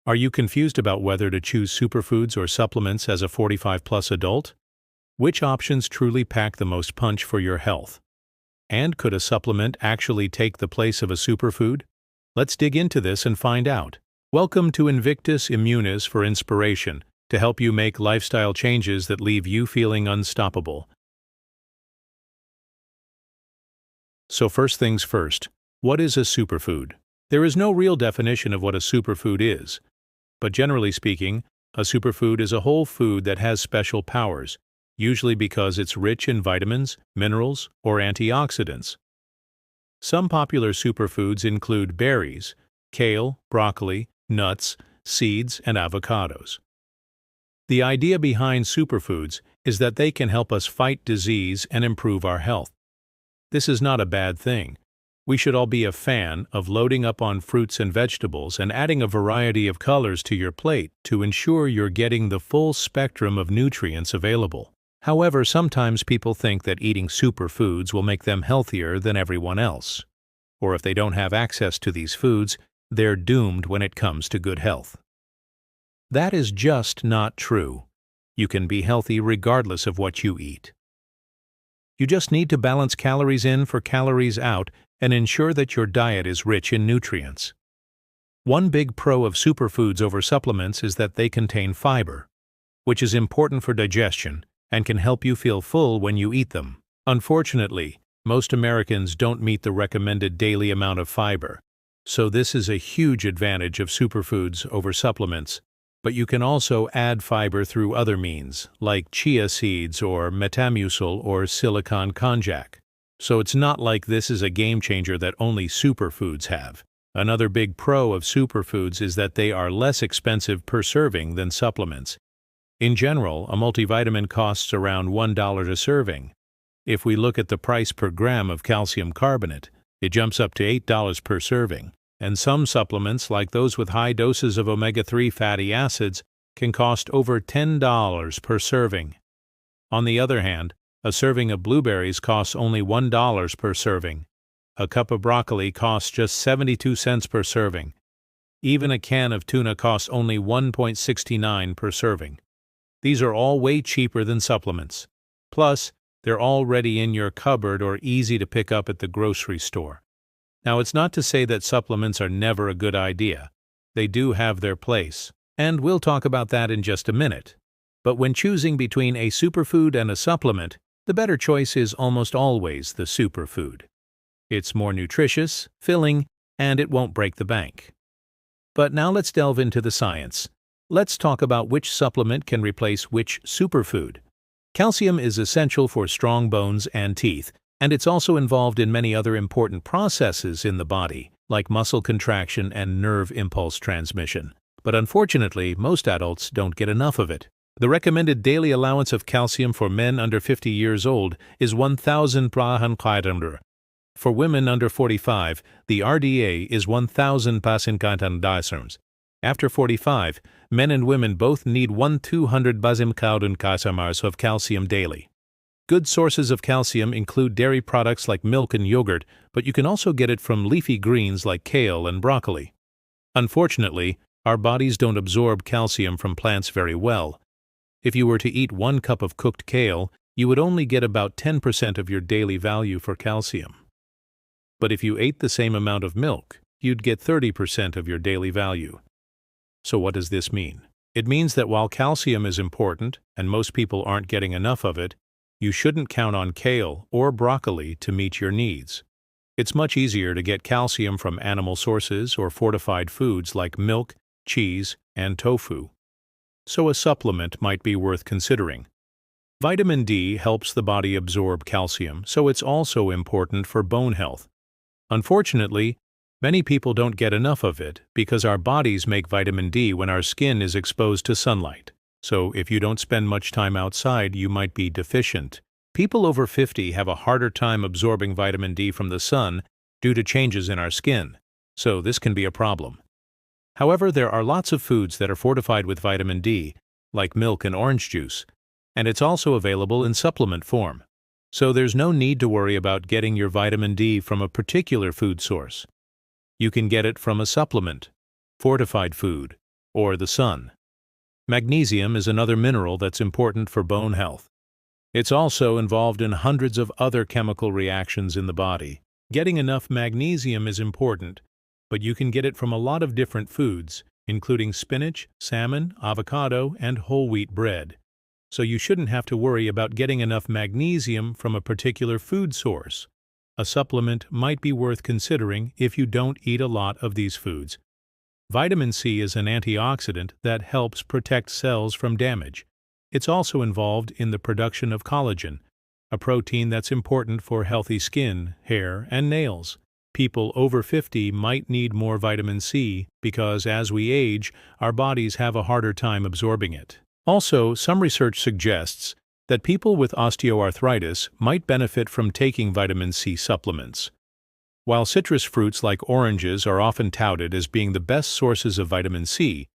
Are you confused about whether to choose superfoods or supplements as a 45-plus adult? Which options truly pack the most punch for your health? And could a supplement actually take the place of a superfood? Let's dig into this and find out. Welcome to Invictus Immunis for inspiration, to help you make lifestyle changes that leave you feeling unstoppable. So first things first, what is a superfood? There is no real definition of what a superfood is. But generally speaking, a superfood is a whole food that has special powers, usually because it's rich in vitamins, minerals, or antioxidants. Some popular superfoods include berries, kale, broccoli, nuts, seeds, and avocados. The idea behind superfoods is that they can help us fight disease and improve our health. This is not a bad thing. We should all be a fan of loading up on fruits and vegetables and adding a variety of colors to your plate to ensure you're getting the full spectrum of nutrients available. However, sometimes people think that eating superfoods will make them healthier than everyone else. Or if they don't have access to these foods, they're doomed when it comes to good health. That is just not true. You can be healthy regardless of what you eat. You just need to balance calories in for calories out and ensure that your diet is rich in nutrients. One big pro of superfoods over supplements is that they contain fiber, which is important for digestion and can help you feel full when you eat them. Unfortunately, most Americans don't meet the recommended daily amount of fiber, so this is a huge advantage of superfoods over supplements. But you can also add fiber through other means, like chia seeds or metamucil or silicon konjac. So it's not like this is a game changer that only superfoods have. Another big pro of superfoods is that they are less expensive per serving than supplements. In general, a multivitamin costs around $1 a serving. If we look at the price per gram of calcium carbonate, it jumps up to $8 per serving. And some supplements, like those with high doses of omega-3 fatty acids, can cost over $10 per serving. On the other hand, a serving of blueberries costs only $1 per serving. A cup of broccoli costs just 72 cents per serving. Even a can of tuna costs only $1.69 per serving. These are all way cheaper than supplements. Plus, they're already in your cupboard or easy to pick up at the grocery store. Now, it's not to say that supplements are never a good idea. They do have their place, and we'll talk about that in just a minute. But when choosing between a superfood and a supplement, the better choice is almost always the superfood. It's more nutritious, filling, and it won't break the bank. But now let's delve into the science. Let's talk about which supplement can replace which superfood. Calcium is essential for strong bones and teeth, and it's also involved in many other important processes in the body, like muscle contraction and nerve impulse transmission. But unfortunately, most adults don't get enough of it. The recommended daily allowance of calcium for men under 50 years old is 1,000 mg. For women under 45, the RDA is 1,000 mg. After 45, men and women both need 1,200 mg of calcium daily. Good sources of calcium include dairy products like milk and yogurt, but you can also get it from leafy greens like kale and broccoli. Unfortunately, our bodies don't absorb calcium from plants very well. If you were to eat 1 cup of cooked kale, you would only get about 10% of your daily value for calcium. But if you ate the same amount of milk, you'd get 30% of your daily value. So what does this mean? It means that while calcium is important, and most people aren't getting enough of it, you shouldn't count on kale or broccoli to meet your needs. It's much easier to get calcium from animal sources or fortified foods like milk, cheese, and tofu. So a supplement might be worth considering. Vitamin D helps the body absorb calcium, so it's also important for bone health. Unfortunately, many people don't get enough of it because our bodies make vitamin D when our skin is exposed to sunlight. So if you don't spend much time outside, you might be deficient. People over 50 have a harder time absorbing vitamin D from the sun due to changes in our skin, so this can be a problem. However, there are lots of foods that are fortified with vitamin D, like milk and orange juice, and it's also available in supplement form. So there's no need to worry about getting your vitamin D from a particular food source. You can get it from a supplement, fortified food, or the sun. Magnesium is another mineral that's important for bone health. It's also involved in hundreds of other chemical reactions in the body. Getting enough magnesium is important, but you can get it from a lot of different foods, including spinach, salmon, avocado, and whole wheat bread. So you shouldn't have to worry about getting enough magnesium from a particular food source. A supplement might be worth considering if you don't eat a lot of these foods. Vitamin C is an antioxidant that helps protect cells from damage. It's also involved in the production of collagen, a protein that's important for healthy skin, hair, and nails. People over 50 might need more vitamin C because as we age, our bodies have a harder time absorbing it. Also, some research suggests that people with osteoarthritis might benefit from taking vitamin C supplements. While citrus fruits like oranges are often touted as being the best sources of vitamin C,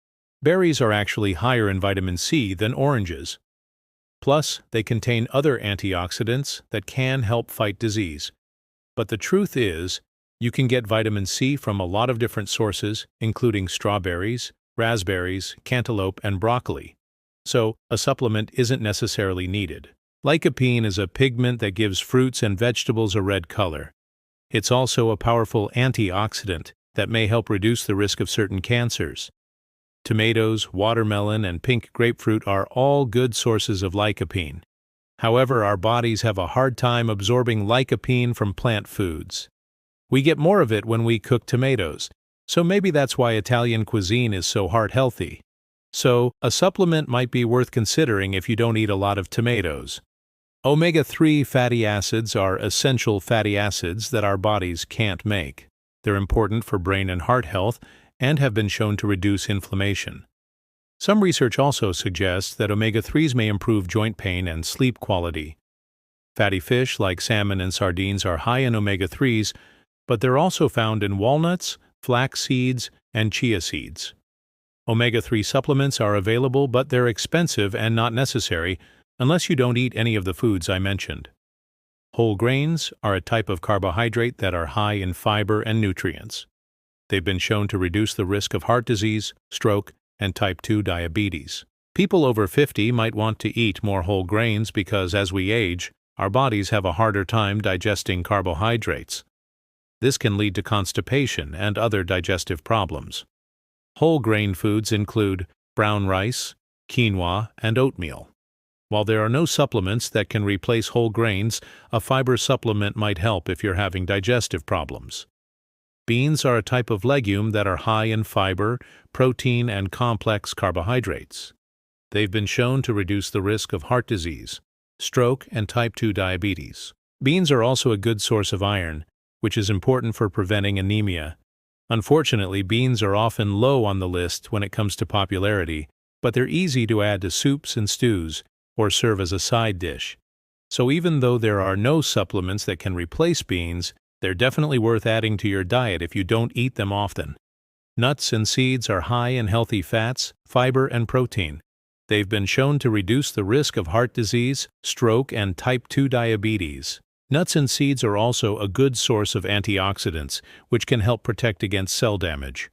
berries are actually higher in vitamin C than oranges. Plus, they contain other antioxidants that can help fight disease. But the truth is, you can get vitamin C from a lot of different sources, including strawberries, raspberries, cantaloupe, and broccoli. So, a supplement isn't necessarily needed. Lycopene is a pigment that gives fruits and vegetables a red color. It's also a powerful antioxidant that may help reduce the risk of certain cancers. Tomatoes, watermelon, and pink grapefruit are all good sources of lycopene. However, our bodies have a hard time absorbing lycopene from plant foods. We get more of it when we cook tomatoes, so maybe that's why Italian cuisine is so heart-healthy. So, a supplement might be worth considering if you don't eat a lot of tomatoes. Omega-3 fatty acids are essential fatty acids that our bodies can't make. They're important for brain and heart health and have been shown to reduce inflammation. Some research also suggests that omega-3s may improve joint pain and sleep quality. Fatty fish like salmon and sardines are high in omega-3s, but they're also found in walnuts, flax seeds, and chia seeds. Omega-3 supplements are available, but they're expensive and not necessary unless you don't eat any of the foods I mentioned. Whole grains are a type of carbohydrate that are high in fiber and nutrients. They've been shown to reduce the risk of heart disease, stroke, and type 2 diabetes. People over 50 might want to eat more whole grains because as we age, our bodies have a harder time digesting carbohydrates. This can lead to constipation and other digestive problems. Whole grain foods include brown rice, quinoa, and oatmeal. While there are no supplements that can replace whole grains, a fiber supplement might help if you're having digestive problems. Beans are a type of legume that are high in fiber, protein, and complex carbohydrates. They've been shown to reduce the risk of heart disease, stroke, and type 2 diabetes. Beans are also a good source of iron, which is important for preventing anemia. Unfortunately, beans are often low on the list when it comes to popularity, but they're easy to add to soups and stews, or serve as a side dish. So even though there are no supplements that can replace beans, they're definitely worth adding to your diet if you don't eat them often. Nuts and seeds are high in healthy fats, fiber, and protein. They've been shown to reduce the risk of heart disease, stroke, and type 2 diabetes. Nuts and seeds are also a good source of antioxidants, which can help protect against cell damage.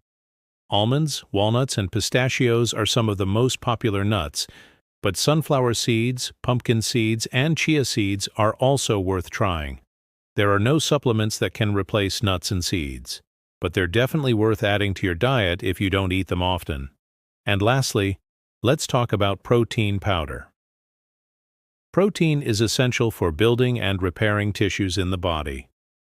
Almonds, walnuts, and pistachios are some of the most popular nuts, but sunflower seeds, pumpkin seeds, and chia seeds are also worth trying. There are no supplements that can replace nuts and seeds, but they're definitely worth adding to your diet if you don't eat them often. And lastly, let's talk about protein powder. Protein is essential for building and repairing tissues in the body.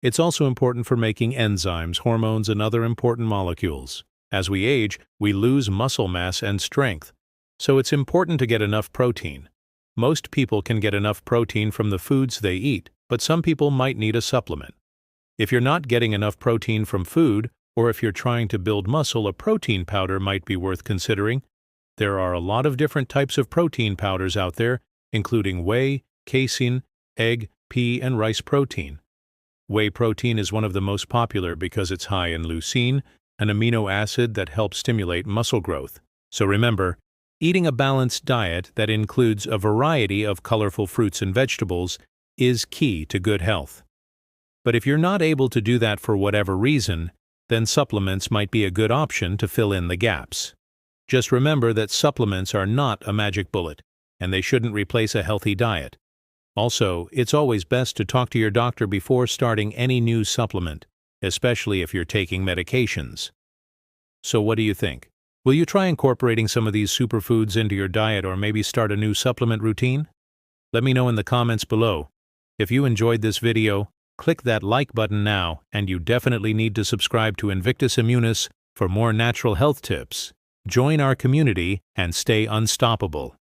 It's also important for making enzymes, hormones, and other important molecules. As we age, we lose muscle mass and strength, so it's important to get enough protein. Most people can get enough protein from the foods they eat, but some people might need a supplement. If you're not getting enough protein from food, or if you're trying to build muscle, a protein powder might be worth considering. There are a lot of different types of protein powders out there, including whey, casein, egg, pea, and rice protein. Whey protein is one of the most popular because it's high in leucine, an amino acid that helps stimulate muscle growth. So remember, eating a balanced diet that includes a variety of colorful fruits and vegetables is key to good health. But if you're not able to do that for whatever reason, then supplements might be a good option to fill in the gaps. Just remember that supplements are not a magic bullet, and they shouldn't replace a healthy diet. Also, it's always best to talk to your doctor before starting any new supplement, especially if you're taking medications. So what do you think? Will you try incorporating some of these superfoods into your diet or maybe start a new supplement routine? Let me know in the comments below. If you enjoyed this video, click that like button now, and you definitely need to subscribe to Invictus Immunis for more natural health tips. Join our community and stay unstoppable.